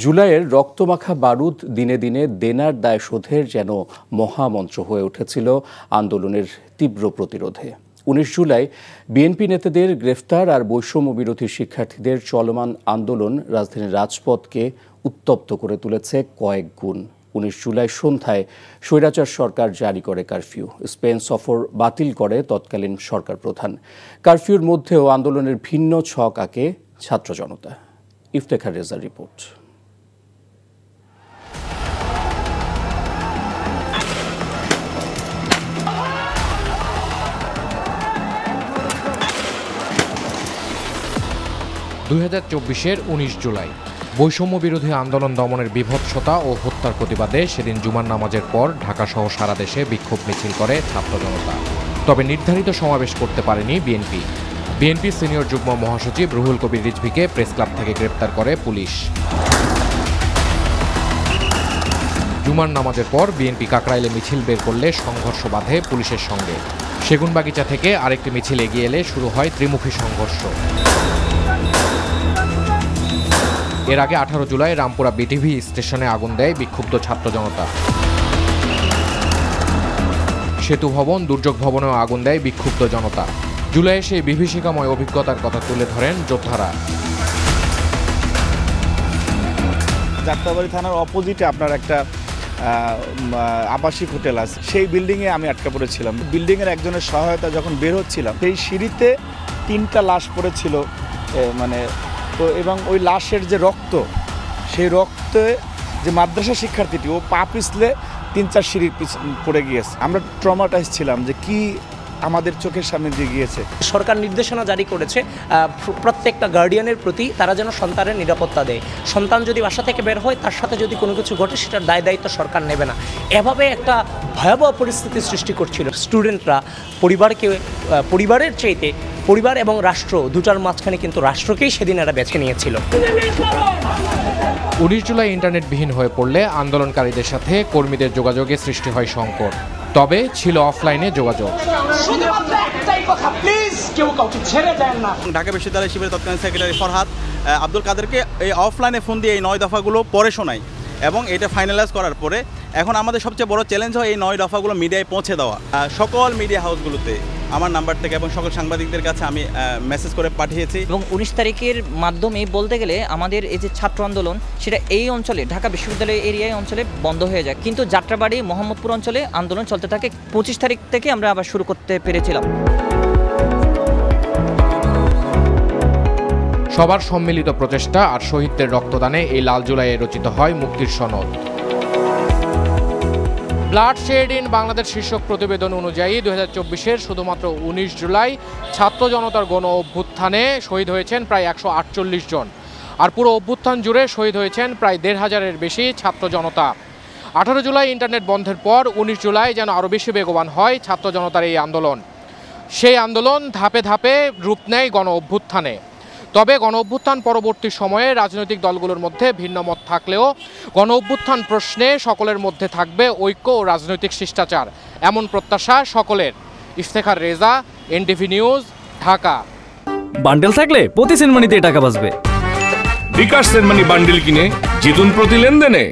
জুলাইয়ের রক্তমাখা বারুদ দিনে দিনে দেনার দায় শোধের যেন মহামন্ত্র হয়ে উঠেছিল আন্দোলনের তীব্র প্রতিরোধে। ১৯ জুলাই বিএনপি নেতাদের গ্রেফতার আর বৈষম্য বিরোধী শিক্ষার্থীদের চলমান আন্দোলন রাজধানীর রাজপথকে উত্তপ্ত করে তুলেছে কয়েক গুণ। ১৯ জুলাই সন্ধ্যায় স্বৈরাচার সরকার জারি করে কারফিউ। স্পেন সফর বাতিল করে তৎকালীন সরকার প্রধান। কারফিউর মধ্যেও আন্দোলনের ভিন্ন ছক আঁকে ছাত্র জনতা। ইফতেখার রেজার রিপোর্ট। (২০২৪) ১৯ জুলাই বৈষম্য বিরোধী আন্দোলন দমনের বিভৎসতা ও হত্যার প্রতিবাদে সেদিন জুমার নামাজের পর ঢাকাসহ সারা দেশে বিক্ষোভ মিছিল করে ছাত্র জনতা। তবে নির্ধারিত সমাবেশ করতে পারেনি বিএনপি। বিএনপি সিনিয়র যুগ্ম মহাসচিব রুহুল কবির রিজভীকে প্রেস ক্লাব থেকে গ্রেপ্তার করে পুলিশ। জুমার নামাজের পর বিএনপি কাকরাইলে মিছিল বের করলে সংঘর্ষ বাধে পুলিশের সঙ্গে। সেগুনবাগিচা থেকে আরেকটি মিছিল এগিয়ে এলে শুরু হয় ত্রিমুখী সংঘর্ষ। এর আগে ১৮ জুলাই রামপুরা বিটিভি স্টেশনে আগুন দেয় বিক্ষুব্ধ ছাত্র জনতা। সেতু ভবন, দুর্যোগ ভবনেও আগুন দেয় বিক্ষুব্ধ জনতা। জুলাইয়ে সেই বিভীষিকাময় অভিজ্ঞতার কথা তুলে ধরেন যোদ্ধারা। যাত্রাবাড়ি থানার অপোজিটে আপনার একটা আবাসিক হোটেল আছে, সেই বিল্ডিংয়ে আমি আটকা পড়েছিলাম। বিল্ডিংয়ের একজনের সহায়তা যখন বের হচ্ছিলাম, সেই সিঁড়িতে 3টা লাশ পড়েছিল তো এবং ওই লাশের যে রক্ত, সেই রক্তে যে মাদ্রাসা শিক্ষার্থীটি ও পা পিছলে 3-4 সিঁড়ি পড়ে গিয়েছে। আমরা ট্রমাটাইজ ছিলাম যে কি আমাদের চোখের সামনে দিয়ে গিয়েছে। সরকার নির্দেশনা জারি করেছে প্রত্যেকটা গার্ডিয়ানের প্রতি, তারা যেন সন্তানের নিরাপত্তা দেয়। সন্তান যদি বাসা থেকে বের হয়, তার সাথে যদি কোনো কিছু ঘটে, সেটার দায় দায়িত্ব সরকার নেবে না। এভাবে একটা ভয়াবহ পরিস্থিতি সৃষ্টি করছিল। স্টুডেন্টরা পরিবারের চাইতে পরিবার এবং রাষ্ট্র দুটার মাঝখানে কিন্তু রাষ্ট্রকেই সেদিন এরা বেছে নিয়েছিল। ১৯ জুলাই ইন্টারনেটবিহীন হয়ে পড়লে আন্দোলনকারীদের সাথে কর্মীদের যোগাযোগে সৃষ্টি হয় সংকট। তবে ছিল অফলাইনে যোগাযোগ। ঢাকা বিশ্ববিদ্যালয় শিবিরের তৎকালীন সেক্রেটারি ফরহাদ আব্দুল কাদেরকে এই অফলাইনে ফোন দিয়ে এই 9 দফাগুলো পড়ে শোনায় এবং এটা ফাইনালাইজ করার পরে এখন আমাদের সবচেয়ে বড় চ্যালেঞ্জ হয় এই 9 দফাগুলো মিডিয়ায় পৌঁছে দেওয়া। সকল মিডিয়া হাউসগুলোতে আমার নাম্বার থেকে এবং সকল সাংবাদিকদের কাছে আমি মেসেজ করে পাঠিয়েছি। এবং 19 তারিখের মাধ্যমে বলতে গেলে আমাদের এই যে ছাত্র আন্দোলন, সেটা এই অঞ্চলে ঢাকা বিশ্ববিদ্যালয় এরিয়ায় অঞ্চলে বন্ধ হয়ে যায়, কিন্তু যাত্রাবাড়ি মোহাম্মদপুর অঞ্চলে আন্দোলন চলতে থাকে। 25 তারিখ থেকে আমরা আবার শুরু করতে পেরেছিলাম। সবার সম্মিলিত প্রচেষ্টা আর শহীদদের রক্তদানে এই লাল জুলাইয়ে রচিত হয় মুক্তির সনদ। ব্লাড শেড ইন বাংলাদেশ শীর্ষক প্রতিবেদন অনুযায়ী ২০২৪-এর শুধুমাত্র ১৯ জুলাই ছাত্র জনতার গণ অভ্যুত্থানে শহীদ হয়েছেন প্রায় ১৪৮ জন, আর পুরো অভ্যুত্থান জুড়ে শহীদ হয়েছেন প্রায় ১৫০০-এর বেশি ছাত্র জনতা। ১৮ জুলাই ইন্টারনেট বন্ধের পর ১৯ জুলাই যেন আরও বেশি বেগবান হয় ছাত্র জনতার এই আন্দোলন। সেই আন্দোলন ধাপে ধাপে রূপ নেয় গণ অভ্যুত্থানে। তবে গণ অভ্যুত্থান পরবর্তী সময়ে রাজনৈতিক দলগুলোর মধ্যে ভিন্ন মত থাকলেও গণ অভ্যুত্থান প্রশ্নে সকলের মধ্যে থাকবে ঐক্য ও রাজনৈতিক শিষ্টাচার, এমন প্রত্যাশা সকলের। Iftekhar Reza, NTV news, Dhaka. Bundle থাকলে প্রতি সেনমানিতে টাকা বাঁচবে। বিকাশ সেনমানি বান্ডেল কিনে জিতুন প্রতি লেনদেনে।